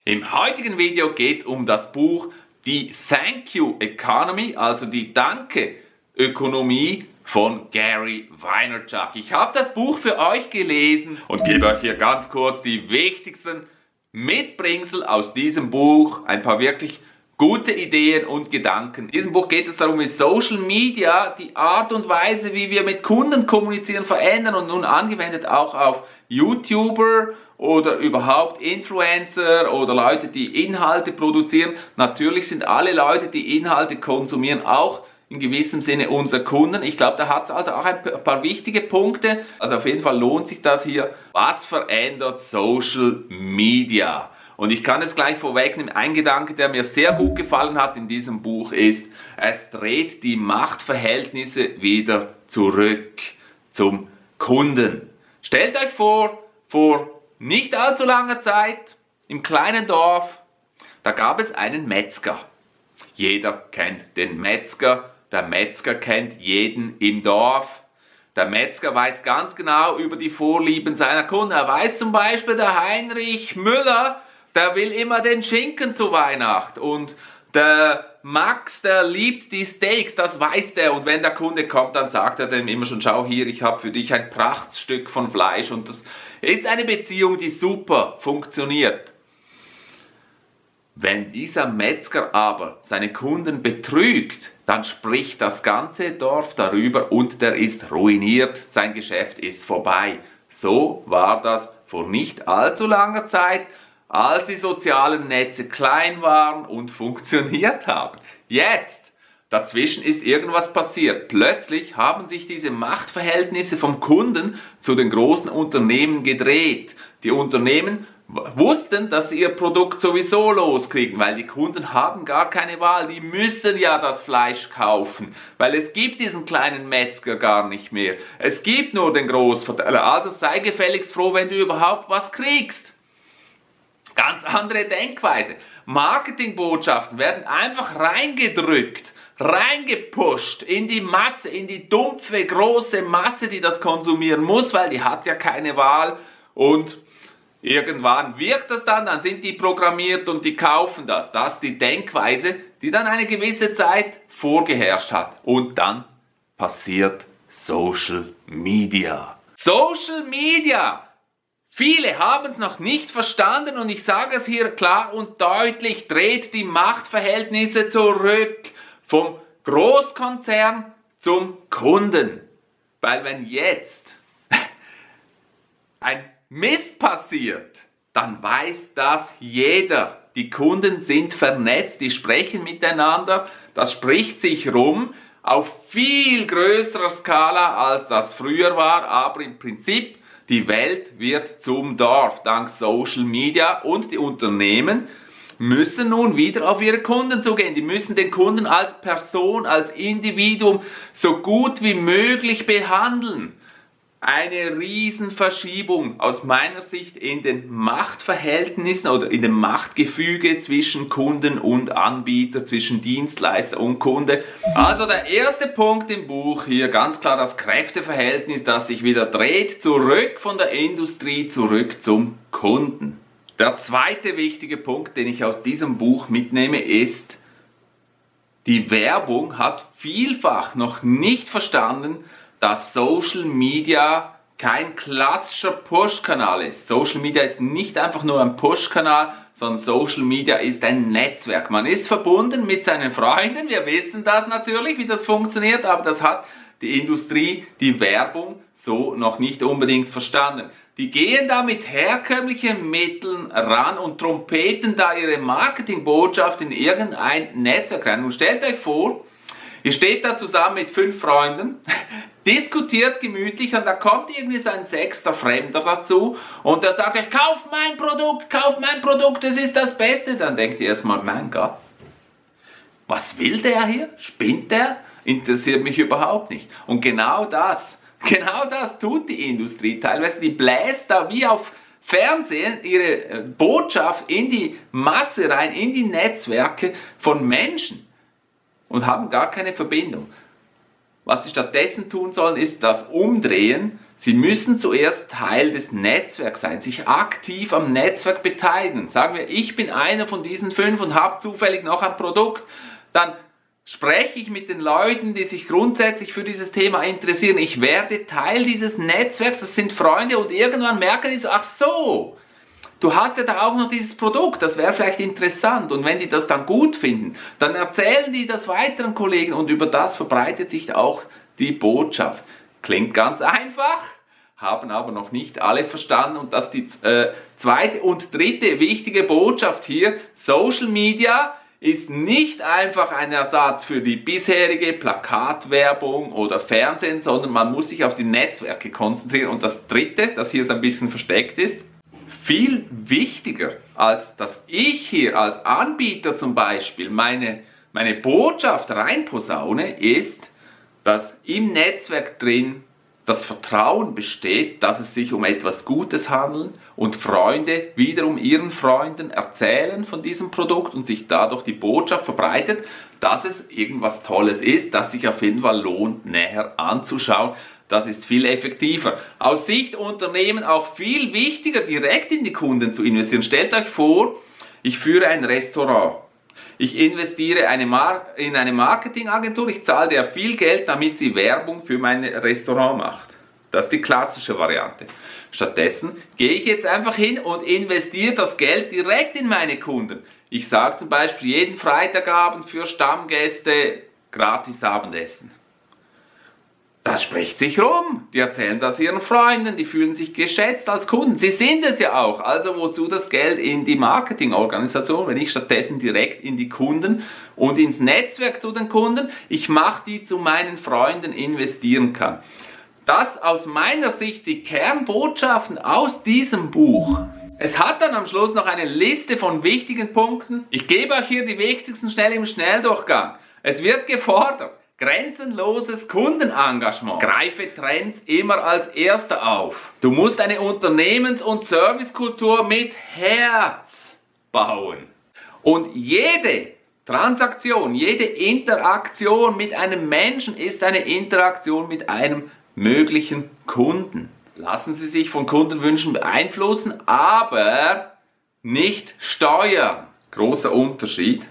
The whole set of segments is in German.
Im heutigen Video geht es um das Buch Die Thank You Economy, also die Danke-Ökonomie von Gary Vaynerchuk. Ich habe das Buch für euch gelesen und gebe euch hier ganz kurz die wichtigsten Mitbringsel aus diesem Buch, ein paar wirklich gute Ideen und Gedanken. In diesem Buch geht es darum, wie Social Media die Art und Weise, wie wir mit Kunden kommunizieren, verändern und nun angewendet auch auf YouTuber oder überhaupt Influencer oder Leute, die Inhalte produzieren. Natürlich sind alle Leute, die Inhalte konsumieren, auch in gewissem Sinne unsere Kunden. Ich glaube, da hat es also auch ein paar wichtige Punkte. Also auf jeden Fall lohnt sich das hier. Was verändert Social Media? Und ich kann es gleich vorwegnehmen, ein Gedanke, der mir sehr gut gefallen hat in diesem Buch ist, es dreht die Machtverhältnisse wieder zurück zum Kunden. Stellt euch vor nicht allzu langer Zeit im kleinen Dorf, da gab es einen Metzger. Jeder kennt den Metzger, der Metzger kennt jeden im Dorf. Der Metzger weiß ganz genau über die Vorlieben seiner Kunden. Er weiß zum Beispiel, der Heinrich Müller, der will immer den Schinken zu Weihnachten und der Max, der liebt die Steaks, das weiß der. Und wenn der Kunde kommt, dann sagt er dem immer schon, schau hier, ich habe für dich ein Prachtstück von Fleisch. Und das ist eine Beziehung, die super funktioniert. Wenn dieser Metzger aber seine Kunden betrügt, dann spricht das ganze Dorf darüber und der ist ruiniert, sein Geschäft ist vorbei. So war das vor nicht allzu langer Zeit, als die sozialen Netze klein waren und funktioniert haben. Jetzt, dazwischen ist irgendwas passiert. Plötzlich haben sich diese Machtverhältnisse vom Kunden zu den großen Unternehmen gedreht. Die Unternehmen wussten, dass sie ihr Produkt sowieso loskriegen, weil die Kunden haben gar keine Wahl. Die müssen ja das Fleisch kaufen, weil es gibt diesen kleinen Metzger gar nicht mehr. Es gibt nur den Großverteiler. Also sei gefälligst froh, wenn du überhaupt was kriegst. Ganz andere Denkweise. Marketingbotschaften werden einfach reingedrückt, reingepusht in die Masse, in die dumpfe, große Masse, die das konsumieren muss, weil die hat ja keine Wahl. Und irgendwann wirkt das dann sind die programmiert und die kaufen das. Das ist die Denkweise, die dann eine gewisse Zeit vorgeherrscht hat. Und dann passiert Social Media. Social Media! Viele haben es noch nicht verstanden und ich sage es hier klar und deutlich, dreht die Machtverhältnisse zurück vom Großkonzern zum Kunden. Weil wenn jetzt ein Mist passiert, dann weiß das jeder. Die Kunden sind vernetzt, die sprechen miteinander, das spricht sich rum auf viel größerer Skala, als das früher war, aber im Prinzip die Welt wird zum Dorf dank Social Media und die Unternehmen müssen nun wieder auf ihre Kunden zugehen. Die müssen den Kunden als Person, als Individuum so gut wie möglich behandeln. Eine Riesenverschiebung aus meiner Sicht in den Machtverhältnissen oder in dem Machtgefüge zwischen Kunden und Anbieter, zwischen Dienstleister und Kunde. Also der erste Punkt im Buch hier, ganz klar das Kräfteverhältnis, das sich wieder dreht, zurück von der Industrie, zurück zum Kunden. Der zweite wichtige Punkt, den ich aus diesem Buch mitnehme, ist, die Werbung hat vielfach noch nicht verstanden, dass Social Media kein klassischer Push-Kanal ist. Social Media ist nicht einfach nur ein Push-Kanal, sondern Social Media ist ein Netzwerk. Man ist verbunden mit seinen Freunden, wir wissen das natürlich, wie das funktioniert, aber das hat die Industrie, die Werbung so noch nicht unbedingt verstanden. Die gehen da mit herkömmlichen Mitteln ran und trompeten da ihre Marketingbotschaft in irgendein Netzwerk rein. Und stellt euch vor, ihr steht da zusammen mit 5 Freunden, diskutiert gemütlich und da kommt irgendwie so ein 6. Fremder dazu und der sagt euch, kauf mein Produkt, das ist das Beste. Dann denkt ihr erstmal, mein Gott, was will der hier? Spinnt der? Interessiert mich überhaupt nicht. Und genau das tut die Industrie teilweise. Die bläst da wie auf Fernsehen ihre Botschaft in die Masse rein, in die Netzwerke von Menschen und haben gar keine Verbindung. Was sie stattdessen tun sollen, ist das Umdrehen. Sie müssen zuerst Teil des Netzwerks sein, sich aktiv am Netzwerk beteiligen. Sagen wir, ich bin einer von diesen 5 und habe zufällig noch ein Produkt, dann spreche ich mit den Leuten, die sich grundsätzlich für dieses Thema interessieren. Ich werde Teil dieses Netzwerks, das sind Freunde und irgendwann merken die so, ach so, du hast ja da auch noch dieses Produkt, das wäre vielleicht interessant. Und wenn die das dann gut finden, dann erzählen die das weiteren Kollegen und über das verbreitet sich auch die Botschaft. Klingt ganz einfach, haben aber noch nicht alle verstanden. Und das ist die zweite und dritte wichtige Botschaft hier. Social Media ist nicht einfach ein Ersatz für die bisherige Plakatwerbung oder Fernsehen, sondern man muss sich auf die Netzwerke konzentrieren. Und das dritte, das hier so ein bisschen versteckt ist, viel wichtiger, als dass ich hier als Anbieter zum Beispiel meine Botschaft reinposaune, ist, dass im Netzwerk drin das Vertrauen besteht, dass es sich um etwas Gutes handelt und Freunde wiederum ihren Freunden erzählen von diesem Produkt und sich dadurch die Botschaft verbreitet, dass es irgendwas Tolles ist, das sich auf jeden Fall lohnt, näher anzuschauen. Das ist viel effektiver. Aus Sicht Unternehmen auch viel wichtiger, direkt in die Kunden zu investieren. Stellt euch vor, ich führe ein Restaurant. Ich investiere in eine Marketingagentur, ich zahle der viel Geld, damit sie Werbung für mein Restaurant macht. Das ist die klassische Variante. Stattdessen gehe ich jetzt einfach hin und investiere das Geld direkt in meine Kunden. Ich sage zum Beispiel jeden Freitagabend für Stammgäste gratis Abendessen. Das spricht sich rum. Die erzählen das ihren Freunden, die fühlen sich geschätzt als Kunden. Sie sind es ja auch. Also wozu das Geld in die Marketingorganisation, wenn ich stattdessen direkt in die Kunden und ins Netzwerk zu den Kunden, ich mache die zu meinen Freunden investieren kann. Das aus meiner Sicht die Kernbotschaften aus diesem Buch. Es hat dann am Schluss noch eine Liste von wichtigen Punkten. Ich gebe euch hier die wichtigsten schnell im Schnelldurchgang. Es wird gefordert. Grenzenloses Kundenengagement. Greife Trends immer als Erster auf. Du musst eine Unternehmens- und Servicekultur mit Herz bauen. Und jede Transaktion, jede Interaktion mit einem Menschen ist eine Interaktion mit einem möglichen Kunden. Lassen Sie sich von Kundenwünschen beeinflussen, aber nicht steuern. Großer Unterschied.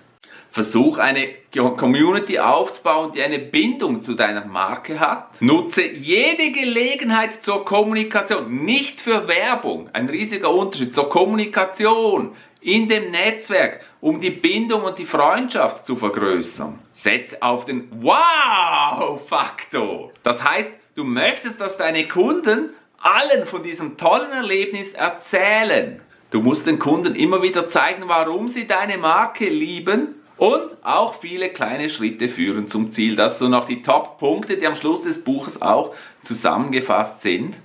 Versuch eine Community aufzubauen, die eine Bindung zu deiner Marke hat. Nutze jede Gelegenheit zur Kommunikation, nicht für Werbung. Ein riesiger Unterschied zur Kommunikation in dem Netzwerk, um die Bindung und die Freundschaft zu vergrößern. Setz auf den Wow-Faktor. Das heißt, du möchtest, dass deine Kunden allen von diesem tollen Erlebnis erzählen. Du musst den Kunden immer wieder zeigen, warum sie deine Marke lieben. Und auch viele kleine Schritte führen zum Ziel. Das sind so noch die Top-Punkte, die am Schluss des Buches auch zusammengefasst sind.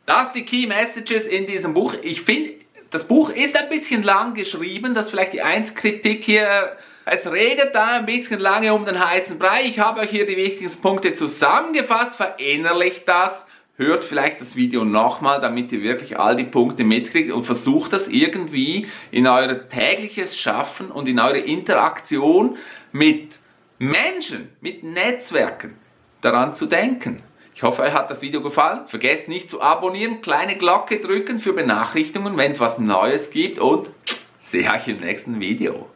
Das sind die Key Messages in diesem Buch. Ich finde, das Buch ist ein bisschen lang geschrieben. Das ist vielleicht die einzige Kritik hier. Es redet da ein bisschen lange um den heißen Brei. Ich habe euch hier die wichtigsten Punkte zusammengefasst. Verinnerlicht das. Hört vielleicht das Video nochmal, damit ihr wirklich all die Punkte mitkriegt und versucht das irgendwie in euer tägliches Schaffen und in eure Interaktion mit Menschen, mit Netzwerken daran zu denken. Ich hoffe, euch hat das Video gefallen. Vergesst nicht zu abonnieren, kleine Glocke drücken für Benachrichtigungen, wenn es was Neues gibt und sehe euch im nächsten Video.